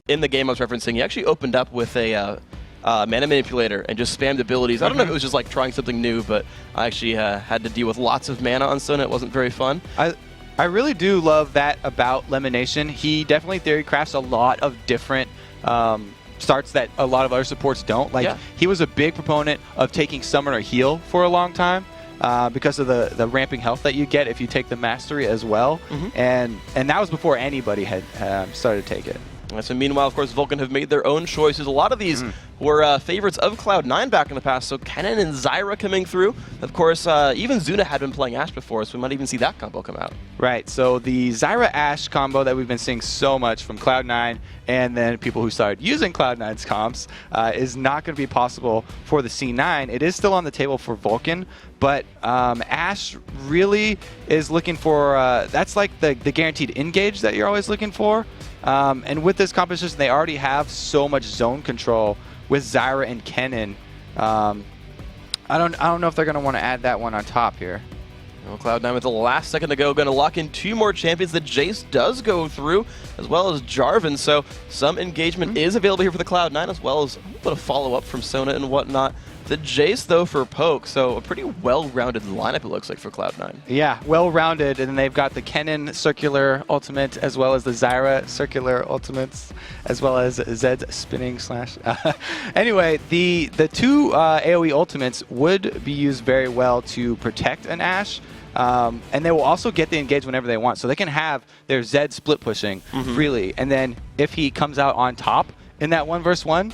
in the game I was referencing, he actually opened up with a mana manipulator and just spammed abilities. I don't know if it was just like trying something new, but I actually had to deal with lots of mana on Sona. It wasn't very fun. I really do love that about Lemonation. He definitely theory crafts a lot of different starts that a lot of other supports don't. Like he was a big proponent of taking Summoner Heal for a long time because of the ramping health that you get if you take the Mastery as well. And that was before anybody had started to take it. So meanwhile, of course, Vulcun have made their own choices. A lot of these were favorites of Cloud9 back in the past, so Kennen and Zyra coming through. Of course, even Zuna had been playing Ashe before, so we might even see that combo come out. Right, so the Zyra-Ashe combo that we've been seeing so much from Cloud9 and then people who started using Cloud9's comps is not going to be possible for the C9. It is still on the table for Vulcun, but Ashe really is looking for, that's like the guaranteed engage that you're always looking for. And with this composition, they already have so much zone control with Zyra and Kennen. I don't know if they're going to want to add that one on top here. Well, Cloud9 with the last second to go, going to lock in 2 more champions. The Jace does go through, as well as Jarvan. So some engagement is available here for the Cloud9, as well as a little bit of follow-up from Sona and whatnot. The Jace, though, for Poke, so a pretty well-rounded lineup, it looks like, for Cloud9. Yeah, well-rounded, and then they've got the Kennen circular ultimate, as well as the Zyra circular ultimates, as well as Zed's spinning slash. Anyway, the 2 AoE ultimates would be used very well to protect an Ashe, and they will also get the engage whenever they want, so they can have their Zed split pushing freely, and then if he comes out on top in that 1v1,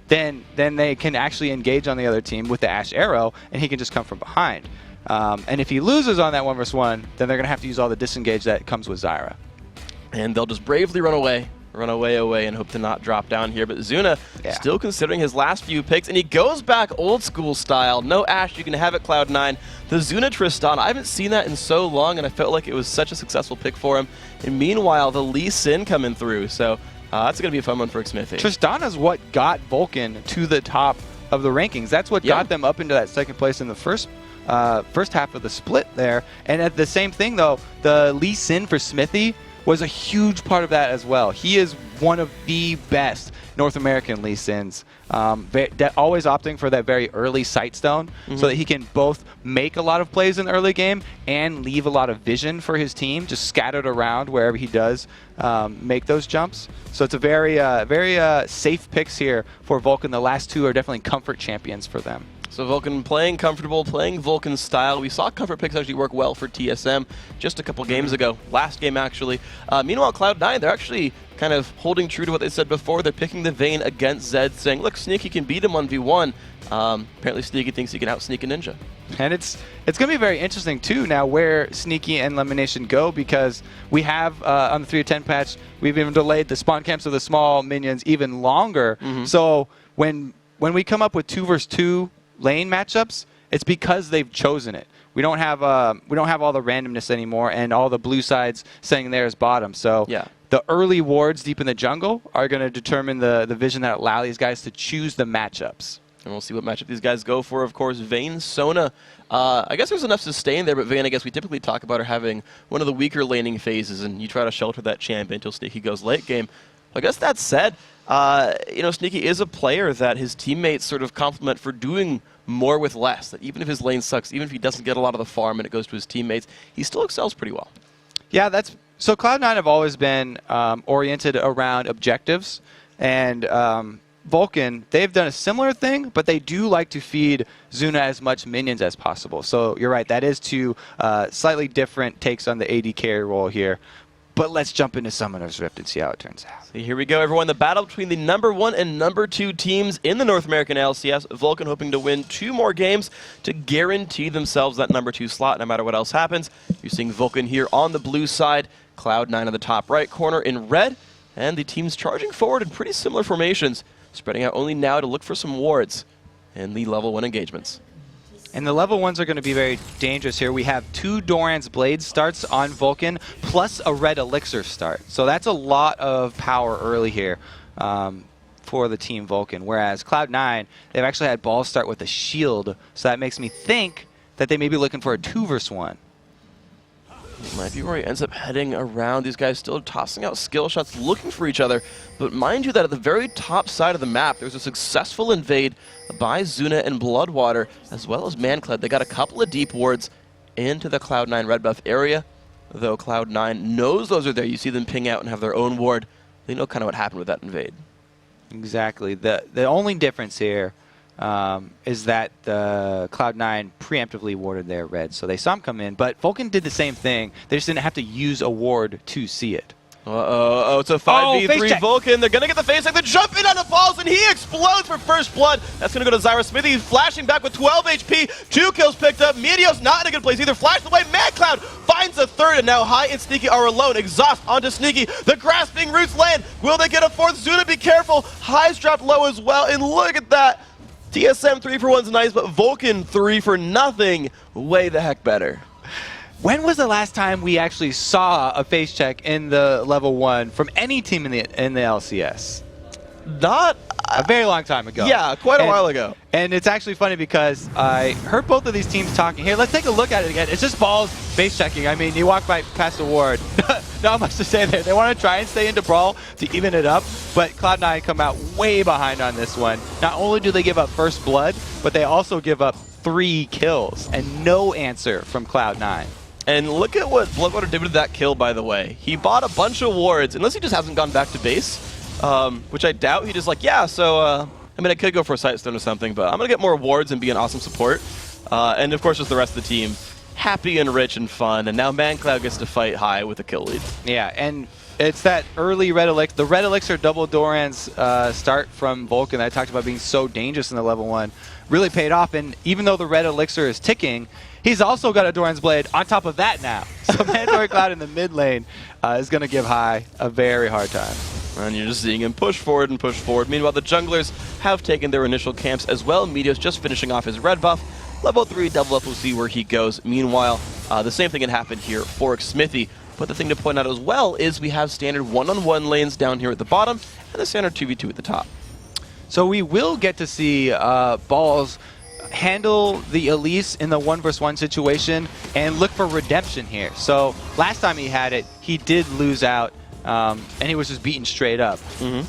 then they can actually engage on the other team with the Ashe arrow, and he can just come from behind. And if he loses on that 1v1, then they're going to have to use all the disengage that comes with Zyra. And they'll just bravely run away, and hope to not drop down here. But Zuna still considering his last few picks, and he goes back old school style. No Ashe, you can have it, Cloud9. The Zuna Tristan, I haven't seen that in so long, and I felt like it was such a successful pick for him. And meanwhile, the Lee Sin coming through, so that's going to be a fun one for Xmithie. Tristana's what got Vulcun to the top of the rankings. That's what got them up into that second place in the first half of the split there. And at the same thing, though, the Lee Sin for Xmithie was a huge part of that as well. He is one of the best North American Lee Sins. Always opting for that very early Sightstone so that he can both make a lot of plays in the early game and leave a lot of vision for his team, just scattered around wherever he does make those jumps. So it's a very safe picks here for Vulcun. The last 2 are definitely comfort champions for them. So Vulcun playing comfortable, playing Vulcan style. We saw comfort picks actually work well for TSM just a couple games ago. Last game, actually. Meanwhile, Cloud9, they're actually kind of holding true to what they said before. They're picking the Vayne against Zed, saying, look, Sneaky can beat him 1v1. Apparently Sneaky thinks he can out-sneak a Ninja. And it's going to be very interesting, too, now where Sneaky and Lemonation go, because we have, on the 3-10 patch, we've even delayed the spawn camps of the small minions even longer. So when we come up with 2 versus 2 lane matchups, it's because they've chosen it. We don't have all the randomness anymore, and all the blue sides saying there is bottom. So the early wards deep in the jungle are going to determine the vision that allow these guys to choose the matchups. And we'll see what matchup these guys go for. Of course, Vayne, Sona. I guess there's enough sustain there, but Vayne, I guess we typically talk about her having one of the weaker laning phases, and you try to shelter that champion until Sneaky goes late game. I guess that said, you know, Sneaky is a player that his teammates sort of compliment for doing more with less. That even if his lane sucks, even if he doesn't get a lot of the farm and it goes to his teammates, he still excels pretty well. Yeah, so Cloud9 have always been oriented around objectives, and Vulcun, they've done a similar thing, but they do like to feed Zuna as much minions as possible. So you're right, that is 2 slightly different takes on the AD carry role here. But let's jump into Summoner's Rift and see how it turns out. So here we go, everyone. The battle between the #1 and #2 teams in the North American LCS. Vulcun hoping to win 2 more games to guarantee themselves that #2 slot no matter what else happens. You're seeing Vulcun here on the blue side, Cloud9 on the top right corner in red, and the teams charging forward in pretty similar formations, spreading out only now to look for some wards in the level 1 engagements. And the level 1s are going to be very dangerous here. We have 2 Doran's Blade starts on Vulcun, plus a red Elixir start. So that's a lot of power early here for the team Vulcun. Whereas Cloud9, they've actually had Ball start with a shield. So that makes me think that they may be looking for a 2 versus 1. Might be where he ends up heading around. These guys still tossing out skill shots, looking for each other. But mind you that at the very top side of the map, there's a successful invade by Zuna and Bloodwater, as well as Manclad. They got a couple of deep wards into the Cloud9 red buff area, though Cloud9 knows those are there. You see them ping out and have their own ward. They know kind of what happened with that invade. Exactly. The only difference here is that the Cloud9 preemptively warded their red, so they saw him come in, but Vulcun did the same thing. They just didn't have to use a ward to see it. Oh, it's a 5v3 Vulcun. They're going to get the face check. They jump in on the falls, and he explodes for first blood. That's going to go to Zyra Smithy, flashing back with 12 HP. 2 kills picked up. Meteos not in a good place either. Flashed away. MadCloud finds a third, and now High and Sneaky are alone. Exhaust onto Sneaky. The grasping roots land. Will they get a fourth? Zuna, be careful. High's dropped low as well, and look at that. TSM 3 for 1's nice, but Vulcun 3 for nothing. Way the heck better. When was the last time we actually saw a face check in the level 1 from any team in the LCS? Not a very long time ago. Yeah, quite a while ago. And it's actually funny because I heard both of these teams talking. Here, let's take a look at it again. It's just balls face checking. I mean, you walk by past the ward. Not much to say there. They want to try and stay into Brawl to even it up, but Cloud9 come out way behind on this one. Not only do they give up first blood, but they also give up 3 kills and no answer from Cloud9. And look at what Bloodwater did with that kill, by the way. He bought a bunch of wards, unless he just hasn't gone back to base, which I doubt. He just like, yeah, so, I mean, I could go for a Sightstone or something, but I'm going to get more wards and be an awesome support. And, of course, just the rest of the team happy and rich and fun. And now ManCloud gets to fight High with a kill lead. Yeah, and it's that early Red Elixir. The Red Elixir double Doran's start from Vulcun that I talked about being so dangerous in the level 1 really paid off. And even though the Red Elixir is ticking, he's also got a Doran's Blade on top of that now. So Mandatory Cloud in the mid lane is going to give High a very hard time. And you're just seeing him push forward and push forward. Meanwhile, the junglers have taken their initial camps as well. Meteos just finishing off his red buff. Level 3 double up, we'll see where he goes. Meanwhile, the same thing had happened here for Smithy. But the thing to point out as well is we have standard one-on-one lanes down here at the bottom and the standard 2v2 at the top. So we will get to see Balls handle the Elise in the 1 vs 1 situation and look for redemption here. So last time he had it, he did lose out. And he was just beaten straight up.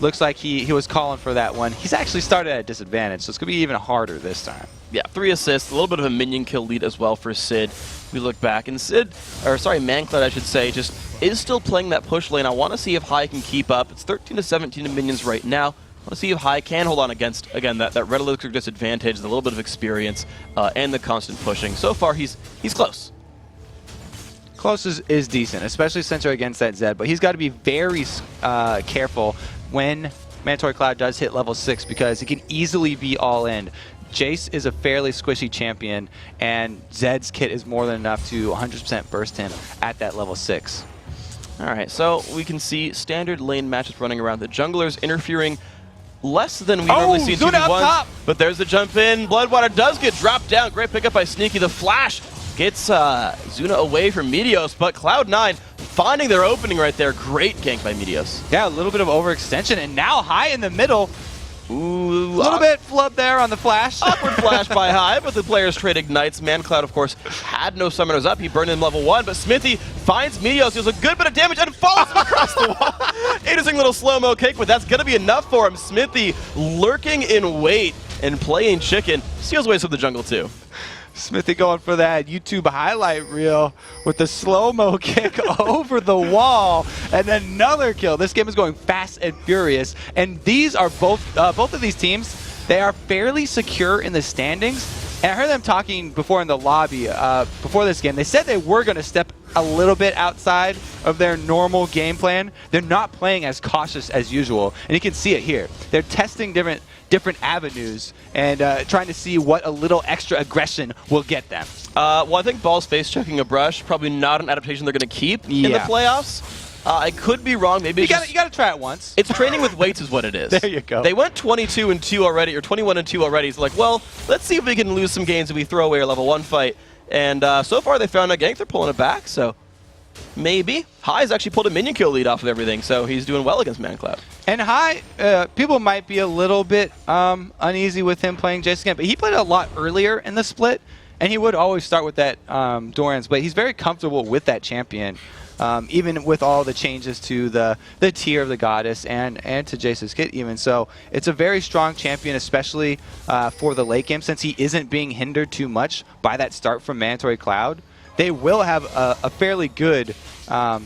Looks like he was calling for that one. He's actually started at a disadvantage, so it's going to be even harder this time. Yeah, 3 assists, a little bit of a minion kill lead as well for Sid. We look back, and ManCloud, I should say, just is still playing that push lane. I want to see if High can keep up. It's 13 to 17 in minions right now. I want to see if High can hold on against, again, that Red Elixir disadvantage, the little bit of experience, and the constant pushing. So far, he's close. Close is decent, especially since they're against that Zed, but he's got to be very careful when Mandatory Cloud does hit level 6 because he can easily be all in. Jace is a fairly squishy champion, and Zed's kit is more than enough to 100% burst him at that level 6. All right, so we can see standard lane matches running around. The junglers interfering less than we normally see in 2v1s, but there's the jump in. Bloodwater does get dropped down. Great pickup by Sneaky. The flash gets Zuna away from Meteos, but Cloud9 finding their opening right there. Great gank by Meteos. Yeah, a little bit of overextension, and now High in the middle. Ooh, a little bit flub there on the flash. Awkward flash by High, but the players trade ignites. ManCloud, of course, had no summoners up. He burned in level 1, but Smithy finds Meteos, deals a good bit of damage, and follows him across the wall. Interesting little slow-mo kick, but that's going to be enough for him. Smithy lurking in wait and playing chicken. Steals away from the jungle, too. Smithy going for that YouTube highlight reel with the slow-mo kick over the wall and another kill. This game is going fast and furious, and these are both of these teams, they are fairly secure in the standings. And I heard them talking before in the lobby before this game. They said they were going to step a little bit outside of their normal game plan. They're not playing as cautious as usual, and you can see it here. They're testing different avenues and trying to see what a little extra aggression will get them. Well, I think Ball's face checking a brush, probably not an adaptation they're going to keep in the playoffs. I could be wrong. Maybe you got to try it once. It's training with weights is what it is. There you go. They went 22-2 already, or 21-2 already. So like, well, let's see if we can lose some games if we throw away our level 1 fight. And so far they found a gank. They're pulling it back, so maybe. High's actually pulled a minion kill lead off of everything, so he's doing well against ManCloud. And High, people might be a little bit uneasy with him playing Jace again, but he played a lot earlier in the split. And he would always start with that Doran's, but he's very comfortable with that champion. Even with all the changes to the tier of the goddess and to Jace's kit even. So it's a very strong champion, especially for the late game, since he isn't being hindered too much by that start from Mandatory Cloud. They will have a fairly good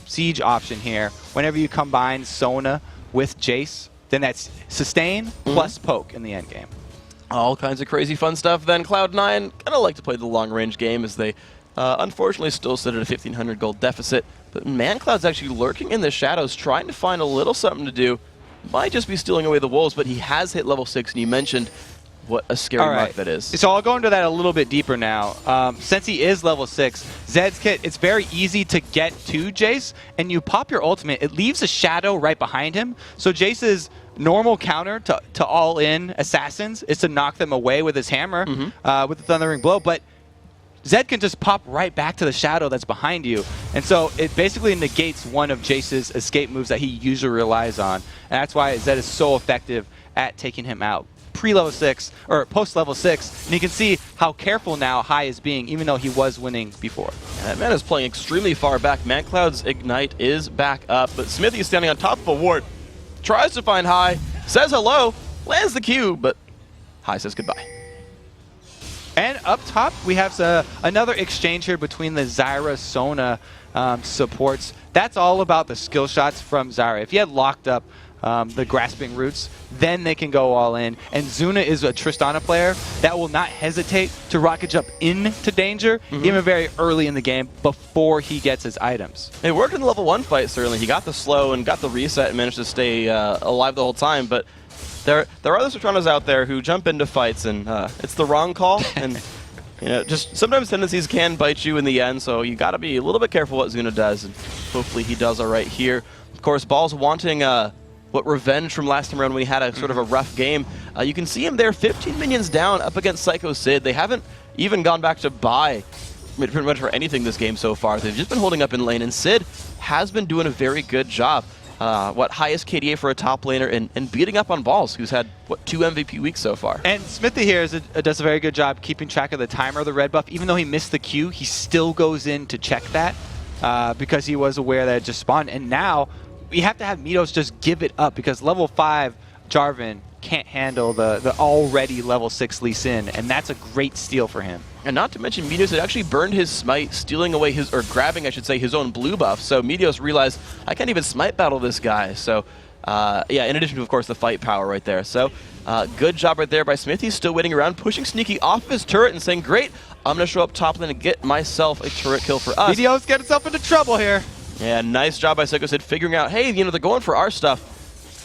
siege option here. Whenever you combine Sona with Jace, then that's sustain plus poke in the end game. All kinds of crazy fun stuff. Then Cloud9 kind of like to play the long-range game as they unfortunately still sit at a 1,500 gold deficit. But ManCloud's actually lurking in the shadows, trying to find a little something to do. Might just be stealing away the wolves, but he has hit level 6, and you mentioned what a scary mark that is. So I'll go into that a little bit deeper now. Since he is level 6, Zed's kit, it's very easy to get to Jace, and you pop your ultimate. It leaves a shadow right behind him. So Jace's normal counter to all-in assassins is to knock them away with his hammer, with the Thundering Blow, but Zed can just pop right back to the shadow that's behind you. And so it basically negates one of Jace's escape moves that he usually relies on. And that's why Zed is so effective at taking him out pre-level 6, or post-level 6. And you can see how careful now High is being, even though he was winning before. And that man is playing extremely far back. ManCloud's Ignite is back up, but Smithy is standing on top of a ward. Tries to find High, says hello, lands the Q, but High says goodbye. And up top, we have another exchange here between the Zyra Sona supports. That's all about the skill shots from Zyra. If you had locked up the grasping roots, then they can go all in. And Zuna is a Tristana player that will not hesitate to rocket jump into danger, even very early in the game, before he gets his items. It worked in the level 1 fight, certainly. He got the slow and got the reset and managed to stay alive the whole time, but there are other Citranos out there who jump into fights, and it's the wrong call. And you know, just sometimes tendencies can bite you in the end, so you got to be a little bit careful what Zuna does, and hopefully he does all right here. Of course, Ball's wanting what revenge from last time around when he had a sort of a rough game. You can see him there, 15 minions down up against Psycho Sid. They haven't even gone back to buy pretty much for anything this game so far. They've just been holding up in lane, and Sid has been doing a very good job. Highest KDA for a top laner, and beating up on Balls, who's had, 2 MVP weeks so far. And Smithy here does a very good job keeping track of the timer of the red buff. Even though he missed the Q, he still goes in to check that because he was aware that it just spawned. And now we have to have Midos just give it up because level 5 Jarvan can't handle the already level 6 Lee Sin, and that's a great steal for him. And not to mention, Meteos had actually burned his smite, stealing away his, or grabbing, I should say, his own blue buff. So Meteos realized, I can't even smite battle this guy. So, yeah, in addition to, of course, the fight power right there. So, good job right there by Smith. He's still waiting around, pushing Sneaky off of his turret and saying, great, I'm going to show up top lane and get myself a turret kill for us. Meteos get himself into trouble here. Yeah, nice job by Psycho Sid figuring out, hey, you know, they're going for our stuff.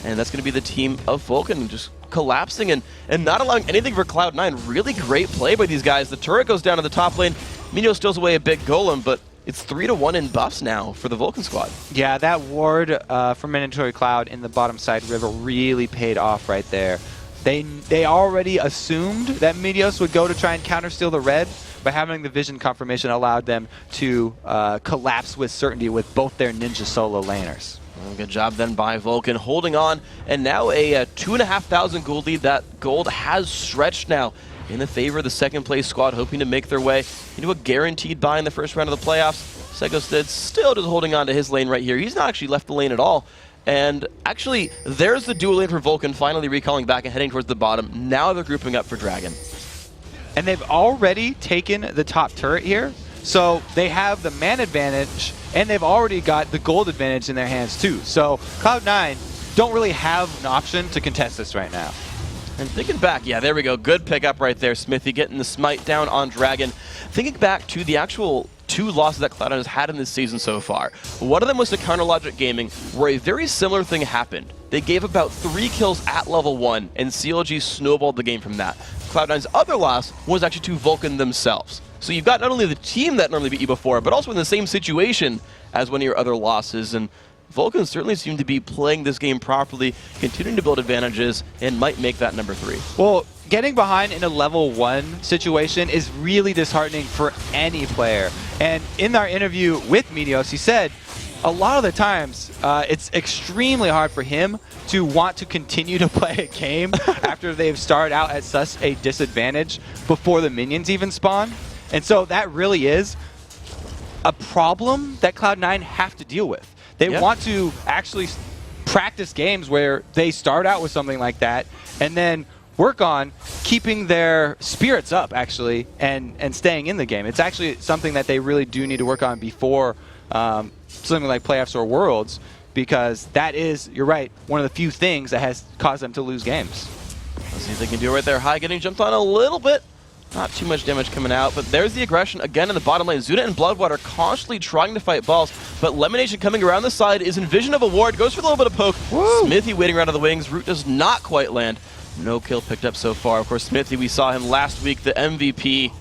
And that's going to be the team of Vulcun just collapsing and not allowing anything for Cloud9. Really great play by these guys. The turret goes down to the top lane. Meteos steals away a big golem, but it's 3-1 in buffs now for the Vulcun squad. Yeah, that ward from Mandatory Cloud in the bottom side river really paid off right there. They already assumed that Meteos would go to try and countersteal the red, but having the vision confirmation allowed them to collapse with certainty with both their ninja solo laners. Well, good job then by Vulcun, holding on, and now a 2,500 gold lead. That gold has stretched now in the favor of the second place squad, hoping to make their way into a guaranteed bye in the first round of the playoffs. Psycho Sid still just holding on to his lane right here. He's not actually left the lane at all. And actually, there's the dual lane for Vulcun, finally recalling back and heading towards the bottom. Now they're grouping up for Dragon. And they've already taken the top turret here. So they have the man advantage, and they've already got the gold advantage in their hands too. So Cloud9 don't really have an option to contest this right now. And thinking back, yeah, there we go. Good pickup right there. Smithy getting the smite down on Dragon. Thinking back to the actual 2 losses that Cloud9 has had in this season so far. One of them was to Counter Logic Gaming, where a very similar thing happened. They gave about 3 kills at level 1, and CLG snowballed the game from that. Cloud9's other loss was actually to Vulcun themselves. So you've got not only the team that normally beat you before, but also in the same situation as one of your other losses. And Vulcun certainly seem to be playing this game properly, continuing to build advantages, and might make that number 3. Well, getting behind in a level 1 situation is really disheartening for any player. And in our interview with Meteos, he said a lot of the times it's extremely hard for him to want to continue to play a game after they've started out at such a disadvantage before the minions even spawn. And so that really is a problem that Cloud9 have to deal with. They want to actually practice games where they start out with something like that and then work on keeping their spirits up, actually, and staying in the game. It's actually something that they really do need to work on before something like playoffs or worlds, because that is, you're right, one of the few things that has caused them to lose games. Let's see if they can do it right there. High getting jumped on a little bit. Not too much damage coming out, but there's the aggression again in the bottom lane. Zuna and Bloodwater constantly trying to fight balls, but Lemonation coming around the side is in vision of a ward, goes for a little bit of poke. Woo! Smithy waiting around on the wings. Root does not quite land. No kill picked up so far. Of course, Smithy, we saw him last week, the MVP,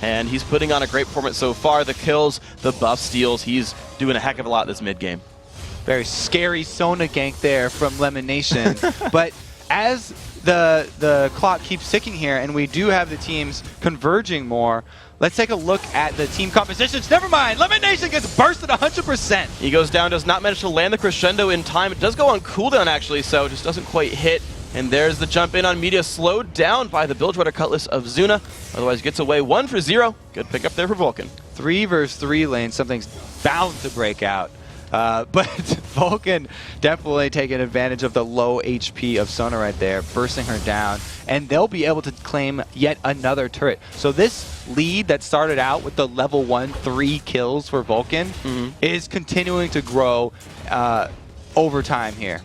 and he's putting on a great performance so far. The kills, the buff steals, he's doing a heck of a lot this mid game. Very scary Sona gank there from Lemonation, but as the clock keeps ticking here, and we do have the teams converging more. Let's take a look at the team compositions. Never mind, Lemonation gets bursted 100%. He goes down, does not manage to land the crescendo in time. It does go on cooldown, actually, so it just doesn't quite hit. And there's the jump in on Media, slowed down by the Bilgewater Cutlass of Zuna. Otherwise gets away 1 for 0. Good pick up there for Vulcun. 3 versus 3 lane, something's bound to break out. But Vulcun definitely taking advantage of the low HP of Sona right there, bursting her down, and they'll be able to claim yet another turret. So this lead that started out with the level 1 3 kills for Vulcun is continuing to grow over time here.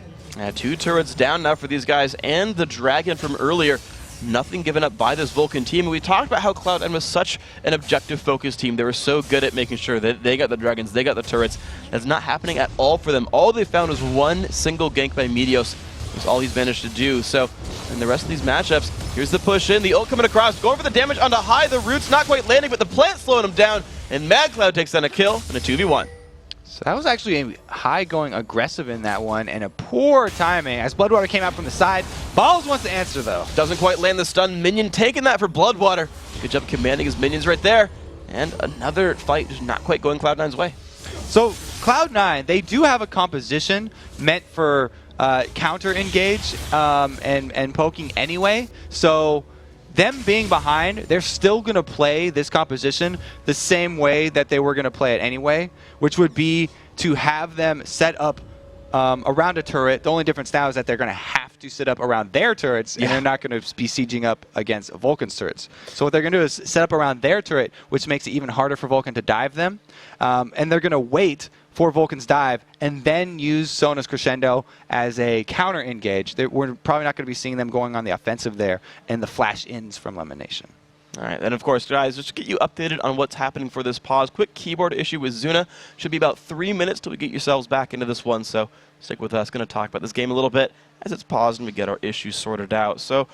2 turrets down now for these guys, and the Dragon from earlier. Nothing given up by this Vulcun team. And we talked about how Cloud9 was such an objective-focused team. They were so good at making sure that they got the Dragons, they got the turrets. That's not happening at all for them. All they found was one single gank by Meteos. That's all he's managed to do. So, in the rest of these matchups, here's the push in. The ult coming across, going for the damage onto High. The Root's not quite landing, but the plant slowing him down. And Mad Cloud takes down a kill and a 2v1. So that was actually a High going aggressive in that one, and a poor timing as Bloodwater came out from the side. Balls wants to answer, though. Doesn't quite land the stun. Minion taking that for Bloodwater. Good job commanding his minions right there. And another fight just not quite going Cloud9's way. So Cloud9, they do have a composition meant for counter engage and poking anyway. So them being behind, they're still going to play this composition the same way that they were going to play it anyway, which would be to have them set up around a turret. The only difference now is that they're going to have to set up around their turrets, and they're not going to be sieging up against Vulcan's turrets. So what they're going to do is set up around their turret, which makes it even harder for Vulcan to dive them. And they're going to wait for Vulcan's dive and then use Sona's Crescendo as a counter engage. We're probably not going to be seeing them going on the offensive there and the flash ins from Lemonation. All right, and of course, guys, just to get you updated on what's happening for this pause, quick keyboard issue with Zuna. Should be about 3 minutes till we get yourselves back into this one, so stick with us. Going to talk about this game a little bit as it's paused and we get our issues sorted out. So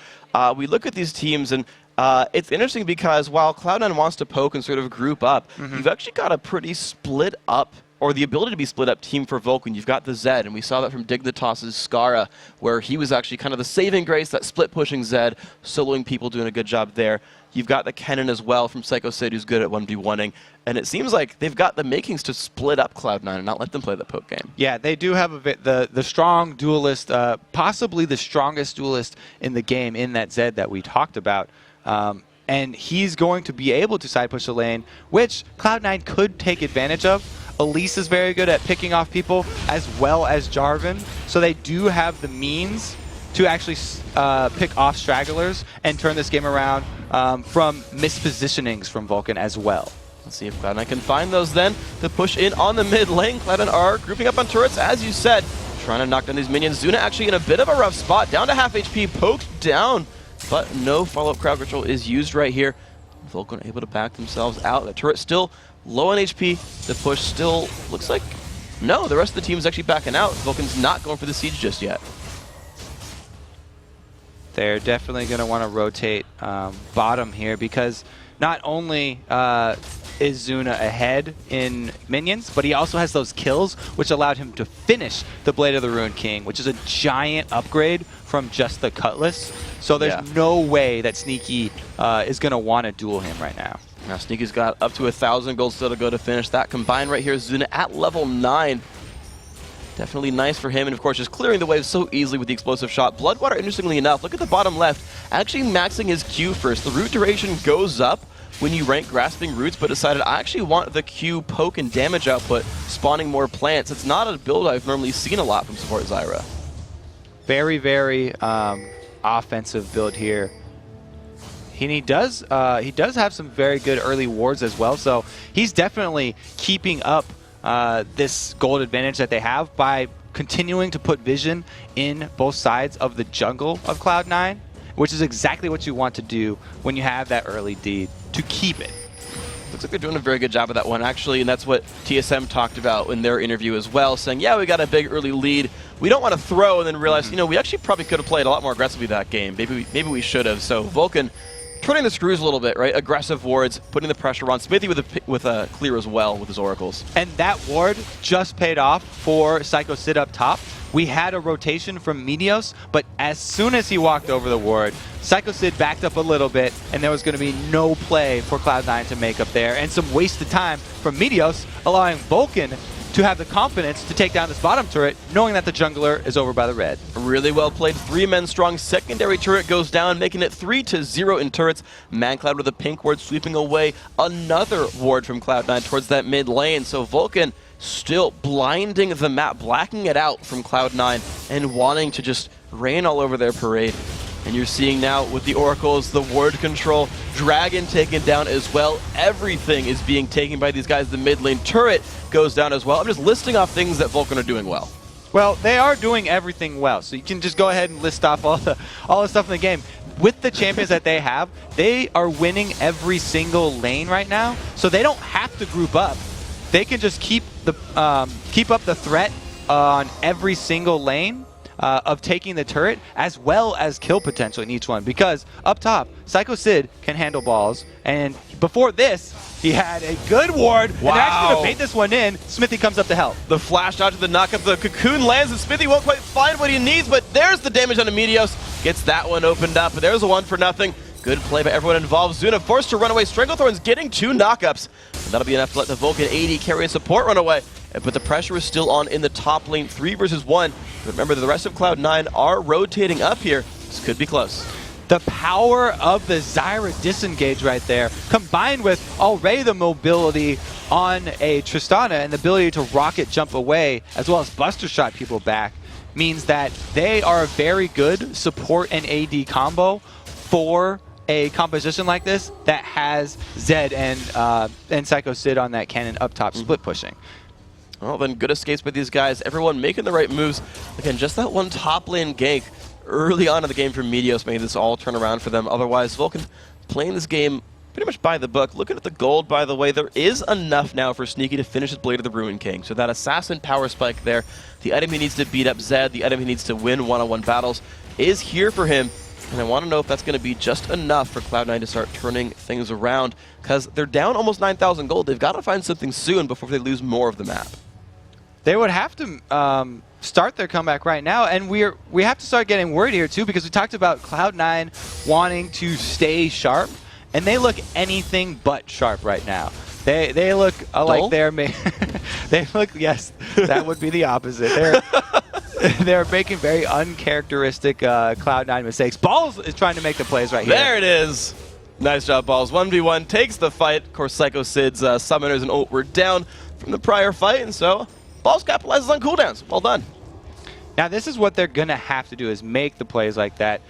we look at these teams, and it's interesting because while Cloud9 wants to poke and sort of group up, you've actually got a pretty split up, or the ability to be split up team for Vulcan. You've got the Zed, and we saw that from Dignitas's Skara, where he was actually kind of the saving grace, that split pushing Zed, soloing people, doing a good job there. You've got the Kennen as well from Psycho Sid, who's good at 1v1ing, and it seems like they've got the makings to split up Cloud9 and not let them play the poke game. Yeah, they do have the strong duelist, possibly the strongest duelist in the game in that Zed that we talked about. And he's going to be able to side push the lane, which Cloud9 could take advantage of. Elise is very good at picking off people, as well as Jarvan. So they do have the means to actually pick off stragglers and turn this game around from mispositionings from Vulcan as well. Let's see if Cloud9 can find those then to push in on the mid lane. Cloud9 are grouping up on turrets, as you said, trying to knock down these minions. Zuna actually in a bit of a rough spot, down to half HP, poked down, but no follow-up crowd control is used right here. Vulcan able to back themselves out. The turret still low on HP. The push still looks like, no, the rest of the team is actually backing out. Vulcan's not going for the siege just yet. They're definitely going to want to rotate bottom here, because not only is Zuna ahead in minions, but he also has those kills, which allowed him to finish the Blade of the Ruined King, which is a giant upgrade from just the Cutlass. So there's no way that Sneaky is going to want to duel him right now. Now Sneaky's got up to 1,000 gold still to go to finish that. Combined right here, Zuna at level 9. Definitely nice for him, and of course just clearing the wave so easily with the explosive shot. Bloodwater, interestingly enough, look at the bottom left, actually maxing his Q first. The root duration goes up, when you rank Grasping Roots, but decided I actually want the Q poke and damage output, spawning more plants. It's not a build I've normally seen a lot from support Zyra. Very, very offensive build here. He does have some very good early wards as well, so he's definitely keeping up this gold advantage that they have by continuing to put vision in both sides of the jungle of Cloud9, which is exactly what you want to do when you have that early lead, to keep it. Looks like they're doing a very good job of that one, actually, and that's what TSM talked about in their interview as well, saying, yeah, we got a big early lead. We don't want to throw and then realize, you know, we actually probably could have played a lot more aggressively that game. Maybe we should have. So Vulcun turning the screws a little bit, right? Aggressive wards, putting the pressure on. Smithy with a clear as well with his oracles. And that ward just paid off for Psycho Sid up top. We had a rotation from Meteos, but as soon as he walked over the ward, Psycho Sid backed up a little bit, and there was going to be no play for Cloud9 to make up there, and some wasted time from Meteos, allowing Vulcun to have the confidence to take down this bottom turret, knowing that the jungler is over by the red. Really well played. 3 men strong. Secondary turret goes down, making it 3-0 in turrets. ManCloud with a pink ward sweeping away another ward from Cloud9 towards that mid lane. So Vulcun still blinding the map, blacking it out from Cloud9 and wanting to just rain all over their parade. And you're seeing now with the oracles, the ward control, Dragon taken down as well. Everything is being taken by these guys. The mid lane turret goes down as well. I'm just listing off things that Vulcun are doing well. Well, they are doing everything well, so you can just go ahead and list off all the stuff in the game. With the champions that they have, they are winning every single lane right now, so they don't have to group up. They can just keep up the threat on every single lane of taking the turret, as well as kill potential in each one. Because up top, Psycho Sid can handle balls, and before this, he had a good ward, and they're actually going to bait this one in. Smithy comes up to help. The flash out to the knock up, the cocoon lands, and Smithy won't quite find what he needs, but there's the damage on Meteos. Gets that one opened up, but there's a 1-for-0. Good play by everyone involved. Zuna forced to run away. Stranglethorn's getting 2 knockups. And that'll be enough to let the Vulcun AD carry a support run away. But the pressure is still on in the top lane, 3 versus 1. Remember, the rest of Cloud9 are rotating up here. This could be close. The power of the Zyra disengage right there, combined with already the mobility on a Tristana and the ability to rocket jump away, as well as buster shot people back, means that they are a very good support and AD combo for a composition like this that has Zed and Psycho Sid on that cannon up top split pushing. Well, then good escapes by these guys. Everyone making the right moves. Again, just that one top lane gank early on in the game from Meteos made this all turn around for them. Otherwise, Vulcun playing this game pretty much by the book. Looking at the gold, by the way, there is enough now for Sneaky to finish his Blade of the Ruin King. So that Assassin power spike there, the item he needs to beat up Zed, the item he needs to win one-on-one battles, is here for him. And I want to know if that's going to be just enough for Cloud9 to start turning things around, because they're down almost 9,000 gold. They've got to find something soon before they lose more of the map. They would have to start their comeback right now, and we have to start getting worried here too, because we talked about Cloud9 wanting to stay sharp, and they look anything but sharp right now. They look like they're they look, yes, that would be the opposite. They're making very uncharacteristic Cloud9 mistakes. Balls is trying to make the plays right here. There it is. Nice job, Balls. 1v1 takes the fight. Of course, Psycho Sid's summoners and ult were down from the prior fight, and so Balls capitalizes on cooldowns. Well done. Now, this is what they're going to have to do, is make the plays like that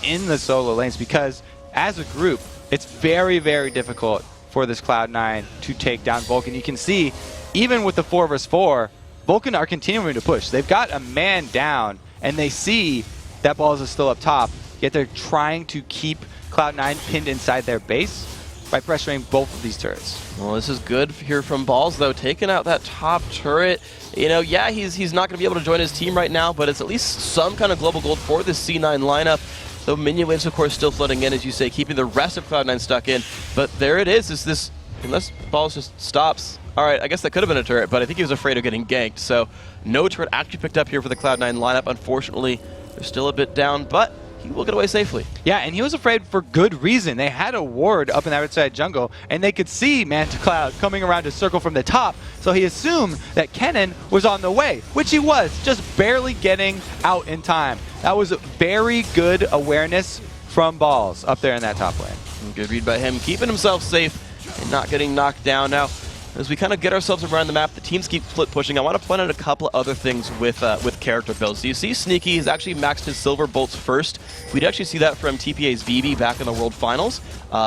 in the solo lanes, because as a group, it's very, very difficult for this Cloud9 to take down Vulcun. You can see, even with the 4 vs 4, Vulcun are continuing to push. They've got a man down, and they see that Balls is still up top, yet they're trying to keep Cloud9 pinned inside their base by pressuring both of these turrets. Well, this is good here from Balls, though, taking out that top turret. You know, yeah, he's not going to be able to join his team right now, but it's at least some kind of global gold for this C9 lineup. Though minion waves, of course, still flooding in, as you say, keeping the rest of Cloud9 stuck in. But there it is this, unless Balls just stops. All right, I guess that could have been a turret, but I think he was afraid of getting ganked. So no turret actually picked up here for the Cloud9 lineup. Unfortunately, they're still a bit down, but he will get away safely. Yeah, and he was afraid for good reason. They had a ward up in that outside jungle, and they could see Manta Cloud coming around to circle from the top, so he assumed that Kennen was on the way, which he was, just barely getting out in time. That was very good awareness from balls up there in that top lane. Good read by him, keeping himself safe and not getting knocked down. Now, as we kind of get ourselves around the map, the teams keep split pushing. I want to point out a couple of other things with character builds. So you see Sneaky has actually maxed his silver bolts first. We'd actually see that from TPA's VB back in the World Finals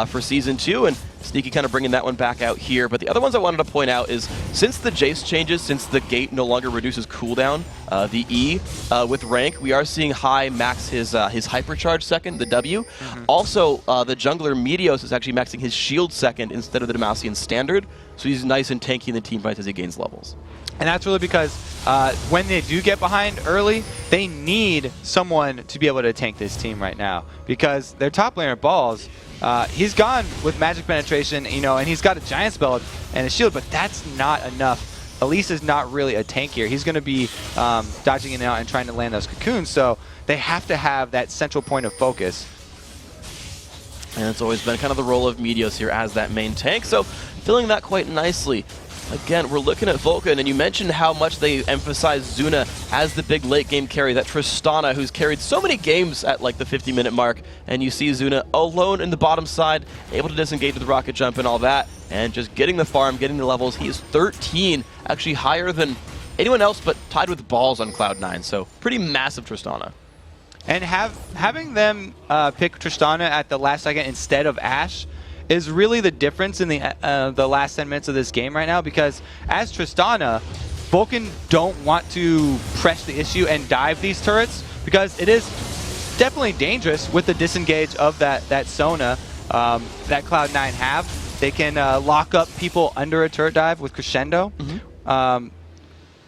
for Season 2, and Sneaky kind of bringing that one back out here. But the other ones I wanted to point out is since the Jace changes, since the gate no longer reduces cooldown, the E with rank, we are seeing High max his hypercharge second, the W. Also, the jungler Meteos is actually maxing his shield second instead of the Demacian standard. So he's nice and tanky in the team fights as he gains levels. And that's really because when they do get behind early, they need someone to be able to tank this team right now. Because their top laner, Balls, he's gone with magic penetration, and he's got a giant spell and a shield, but that's not enough. Elise is not really a tank here. He's going to be dodging in and out and trying to land those cocoons, so they have to have that central point of focus. And it's always been kind of the role of Meteos here as that main tank, so filling that quite nicely. Again, we're looking at Vulcun, and you mentioned how much they emphasize Zuna as the big late game carry, that Tristana who's carried so many games at like the 50-minute mark, and you see Zuna alone in the bottom side, able to disengage with the rocket jump and all that, and just getting the farm, getting the levels. He is 13, actually higher than anyone else, but tied with Balls on Cloud9, so pretty massive Tristana. And having them pick Tristana at the last second instead of Ashe is really the difference in the last 10 minutes of this game right now, because as Tristana, Vulcun don't want to press the issue and dive these turrets, because it is definitely dangerous with the disengage of that Sona that Cloud9 have. They can lock up people under a turret dive with Crescendo.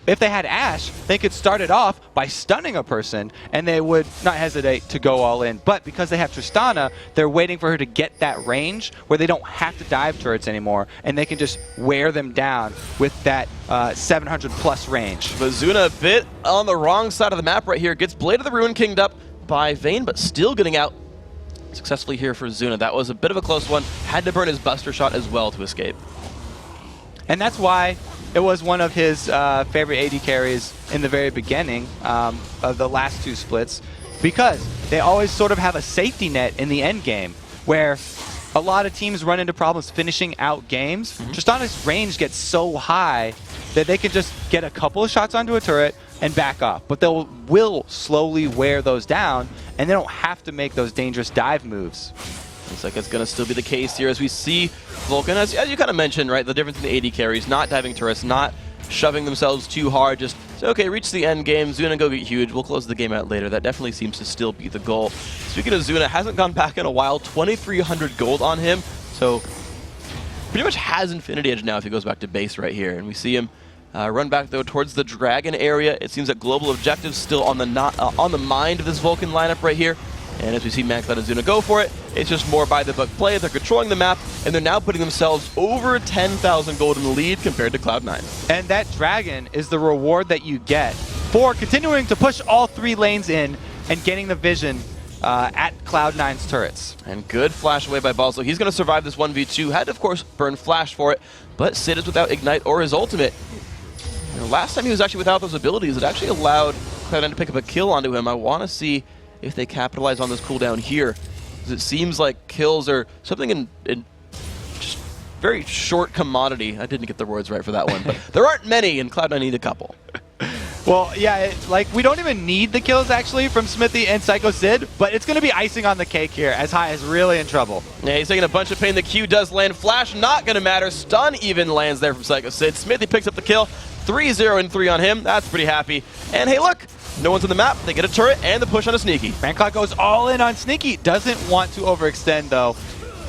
If they had Ashe, they could start it off by stunning a person, and they would not hesitate to go all in. But because they have Tristana, they're waiting for her to get that range where they don't have to dive turrets anymore, and they can just wear them down with that 700+ range. But Zuna a bit on the wrong side of the map right here. Gets Blade of the Ruin Kinged up by Vayne, but still getting out successfully here for Zuna. That was a bit of a close one. Had to burn his Buster Shot as well to escape. And that's why it was one of his favorite AD carries in the very beginning of the last two splits, because they always sort of have a safety net in the end game where a lot of teams run into problems finishing out games. Tristana's range gets so high that they can just get a couple of shots onto a turret and back off, but will slowly wear those down, and they don't have to make those dangerous dive moves. Looks like it's going to still be the case here as we see Vulcun, as you kind of mentioned, right? The difference in the AD carries, not diving turrets, not shoving themselves too hard, just say, okay, reach the end game, Zuna go get huge, we'll close the game out later. That definitely seems to still be the goal. Speaking of Zuna, hasn't gone back in a while, 2,300 gold on him, so pretty much has Infinity Edge now if he goes back to base right here. And we see him run back, though, towards the Dragon area. It seems that global objectives still on the mind of this Vulcun lineup right here. And as we see MaxCloud and Zuna go for it, it's just more by the book play. They're controlling the map, and they're now putting themselves over 10,000 gold in the lead compared to Cloud9. And that Dragon is the reward that you get for continuing to push all three lanes in and getting the vision at Cloud9's turrets. And good flash away by Balls. So he's going to survive this 1v2. Had to, of course, burn flash for it, but Sid is without Ignite or his ultimate. Last time he was actually without those abilities, it actually allowed Cloud9 to pick up a kill onto him. I want to see if they capitalize on this cooldown here, because it seems like kills are something in just very short commodity. I didn't get the words right for that one, but there aren't many, and Cloud9 need a couple. Well, yeah, we don't even need the kills, actually, from Smithy and Psycho Sid, but it's going to be icing on the cake here, as High is really in trouble. Yeah, he's taking a bunch of pain. The Q does land. Flash not going to matter. Stun even lands there from Psycho Sid. Smithy picks up the kill. 3-0 and 3 on him. That's pretty happy. And hey, look, no one's on the map. They get a turret and the push on a Sneaky. MaxCloud goes all in on Sneaky. Doesn't want to overextend, though,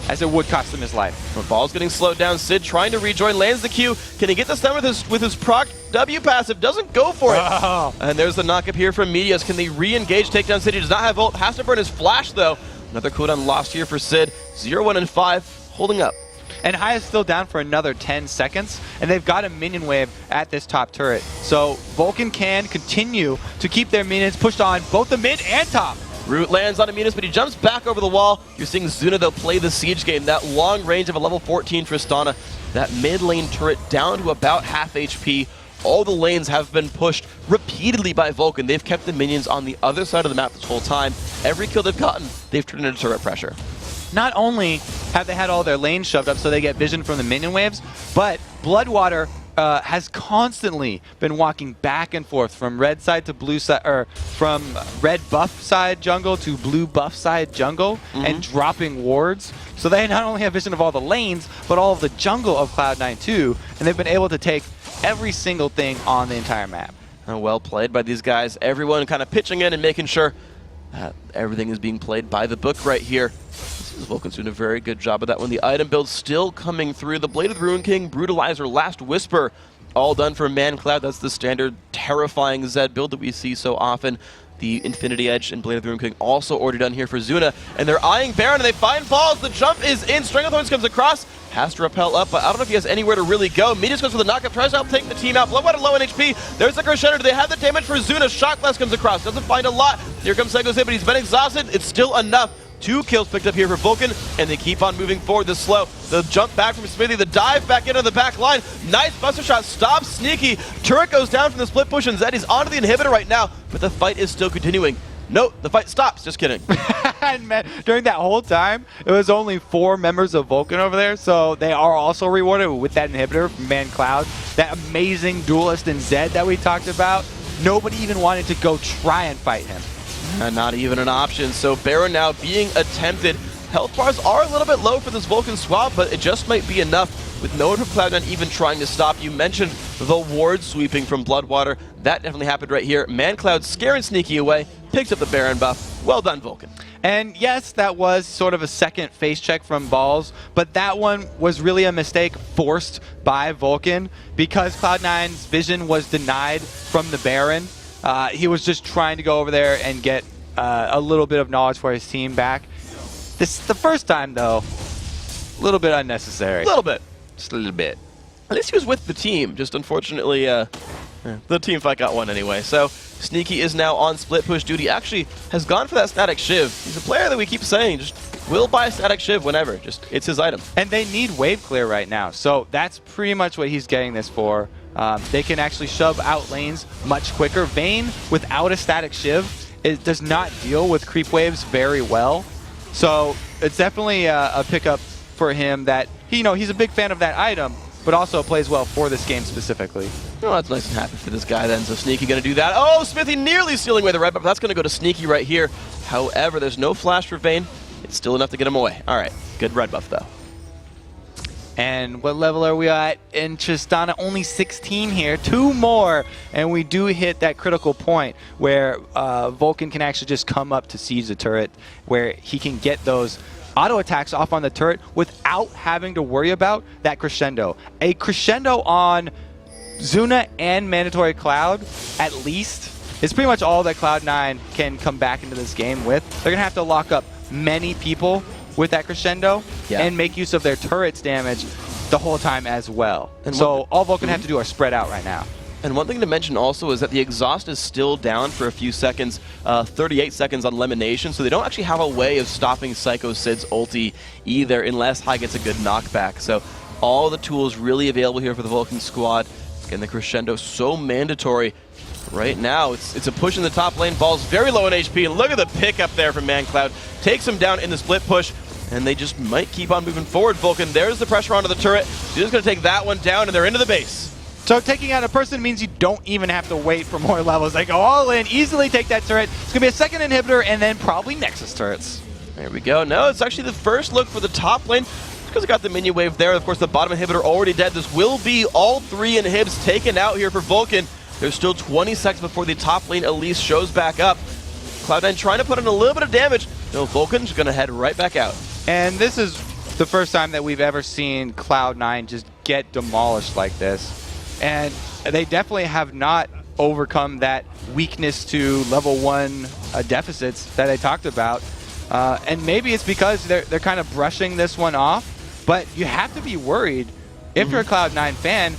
as it would cost him his life. But Ball's getting slowed down. Sid trying to rejoin, lands the Q. Can he get the stun with his proc W passive? Doesn't go for it. Oh. And there's the knock up here from Meteos. Can they re-engage? Takedown Sid. He does not have ult. Has to burn his flash, though. Another cooldown lost here for Sid. 0-1 and 5, holding up. And High is still down for another 10 seconds, and they've got a minion wave at this top turret. So Vulcun can continue to keep their minions pushed on both the mid and top. Root lands on Aminus, but he jumps back over the wall. You're seeing Zuna, though, play the siege game. That long range of a level 14 Tristana. That mid lane turret down to about half HP. all the lanes have been pushed repeatedly by Vulcun. They've kept the minions on the other side of the map this whole time. Every kill they've gotten, they've turned into turret pressure. Not only have they had all their lanes shoved up so they get vision from the minion waves, but Bloodwater has constantly been walking back and forth from red side to blue side, or from red buff side jungle to blue buff side jungle, and dropping wards. So they not only have vision of all the lanes, but all of the jungle of Cloud9 too, and they've been able to take every single thing on the entire map. Well played by these guys. Everyone kind of pitching in and making sure everything is being played by the book right here. Vulcun's doing a very good job of that one. The item build still coming through. The Blade of the Ruin King, Brutalizer, Last Whisper, all done for ManCloud. That's the standard terrifying Zed build that we see so often. The Infinity Edge and Blade of the Ruin King also already done here for Zuna. And they're eyeing Baron, and they find Falls. The jump is in. Stranglethorns comes across. Has to repel up, but I don't know if he has anywhere to really go. Medius goes for the knockup, tries to help take the team out. Bloodwater low on HP. There's the Crescendo. Do they have the damage for Zuna? Shock Blast comes across. Doesn't find a lot. Here comes Psycho Sid, but he's been exhausted. It's still enough. 2 kills picked up here for Vulcun, and they keep on moving forward this slow. The jump back from Smithy, the dive back into the back line. Nice buster shot, stops Sneaky. Turret goes down from the split push, and Zed is onto the inhibitor right now, but the fight is still continuing. No, the fight stops. Just kidding. And man, during that whole time, it was only 4 members of Vulcun over there, so they are also rewarded with that inhibitor from ManCloud. That amazing duelist in Zed that we talked about. Nobody even wanted to go try and fight him. Not even an option. So Baron now being attempted. Health bars are a little bit low for this Vulcun squad, but it just might be enough with no one from Cloud9 even trying to stop. You mentioned the ward sweeping from Bloodwater. That definitely happened right here. ManCloud scaring Sneaky away, picks up the Baron buff. Well done, Vulcun. And yes, that was sort of a second face check from Balls, but that one was really a mistake forced by Vulcun because Cloud9's vision was denied from the Baron. He was just trying to go over there and get a little bit of knowledge for his team back. The first time, though, a little bit unnecessary. A little bit. Just a little bit. At least he was with the team. Just unfortunately, the team fight got one anyway. So Sneaky is now on split push duty. Actually has gone for that static shiv. He's a player that we keep saying just will buy static shiv whenever. Just it's his item. And they need wave clear right now. So that's pretty much what he's getting this for. They can actually shove out lanes much quicker. Vayne, without a static shiv, it does not deal with creep waves very well. So it's definitely a pickup for him that, he's a big fan of that item, but also plays well for this game specifically. Oh, that's nice and happy for this guy then. So Sneaky going to do that. Oh, Smithy nearly stealing away the red buff. That's going to go to Sneaky right here. However, there's no flash for Vayne. It's still enough to get him away. All right, good red buff though. And what level are we at in Tristana? Only 16 here. 2 more, and we do hit that critical point where Vulcun can actually just come up to siege the turret, where he can get those auto attacks off on the turret without having to worry about that crescendo. A crescendo on Zuna and Mandatory Cloud, at least, is pretty much all that Cloud9 can come back into this game with. They're going to have to lock up many people with that crescendo and make use of their turret's damage the whole time as well. And so all Vulcun have to do are spread out right now. And one thing to mention also is that the exhaust is still down for a few seconds, 38 seconds on elimination, so they don't actually have a way of stopping Psycho Sid's ulti either unless High gets a good knockback. So all the tools really available here for the Vulcun squad. Again, the crescendo so mandatory. Right now, it's a push in the top lane. Ball's very low on HP, and look at the pick up there from ManCloud. Takes him down in the split push, and they just might keep on moving forward. Vulcun, there's the pressure onto the turret. He's just going to take that one down, and they're into the base. So taking out a person means you don't even have to wait for more levels. They go all in, easily take that turret. It's going to be a second inhibitor, and then probably Nexus turrets. There we go. No, it's actually the first look for the top lane. Because it got the minion wave there. Of course, the bottom inhibitor already dead. This will be all 3 inhibs taken out here for Vulcun. There's still 20 seconds before the top lane Elise shows back up. Cloud9 trying to put in a little bit of damage. No, Vulcan's going to head right back out. And this is the first time that we've ever seen Cloud9 just get demolished like this. And they definitely have not overcome that weakness to level 1 deficits that I talked about. And maybe it's because they're kind of brushing this one off. But you have to be worried if you're a Cloud9 fan,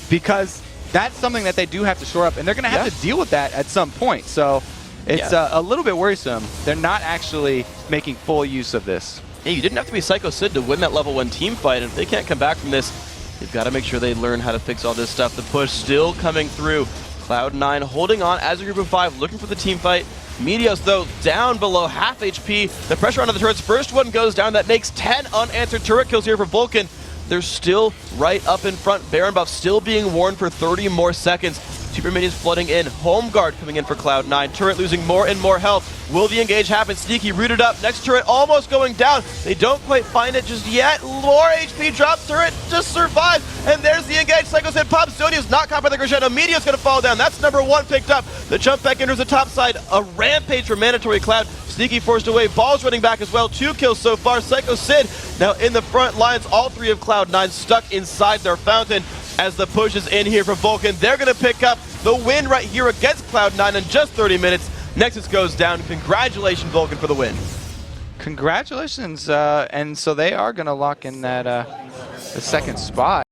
because that's something that they do have to shore up, and they're going to have to deal with that at some point. So it's a little bit worrisome. They're not actually making full use of this. Hey, you didn't have to be Psycho Sid to win that level 1 team fight, and if they can't come back from this, They've got to make sure they learn how to fix all this stuff. The push still coming through. Cloud9 holding on as a group of 5, looking for the team fight. Meteos, though, down below half HP. The pressure onto the turrets. First one goes down. That makes 10 unanswered turret kills here for Vulcun. They're still right up in front. Baron buff still being worn for 30 more seconds. Super minions flooding in. Home guard coming in for Cloud9. Turret losing more and more health. Will the engage happen? Sneaky rooted up. Next turret almost going down. They don't quite find it just yet. More HP drop. Turret just survived. And there's the engage. Psycho's hit pops. Zodio's not caught by the crescendo. Meteo's going to fall down. That's number 1 picked up. The jump back enters the top side. A rampage for Mandatory Cloud. Sneaky forced away. Ball's running back as well. 2 kills so far. Psycho Sid now in the front lines. All 3 of Cloud9 stuck inside their fountain as the push is in here from Vulcun. They're going to pick up the win right here against Cloud9 in just 30 minutes. Nexus goes down. Congratulations, Vulcun, for the win. Congratulations. And so they are going to lock in that the second spot.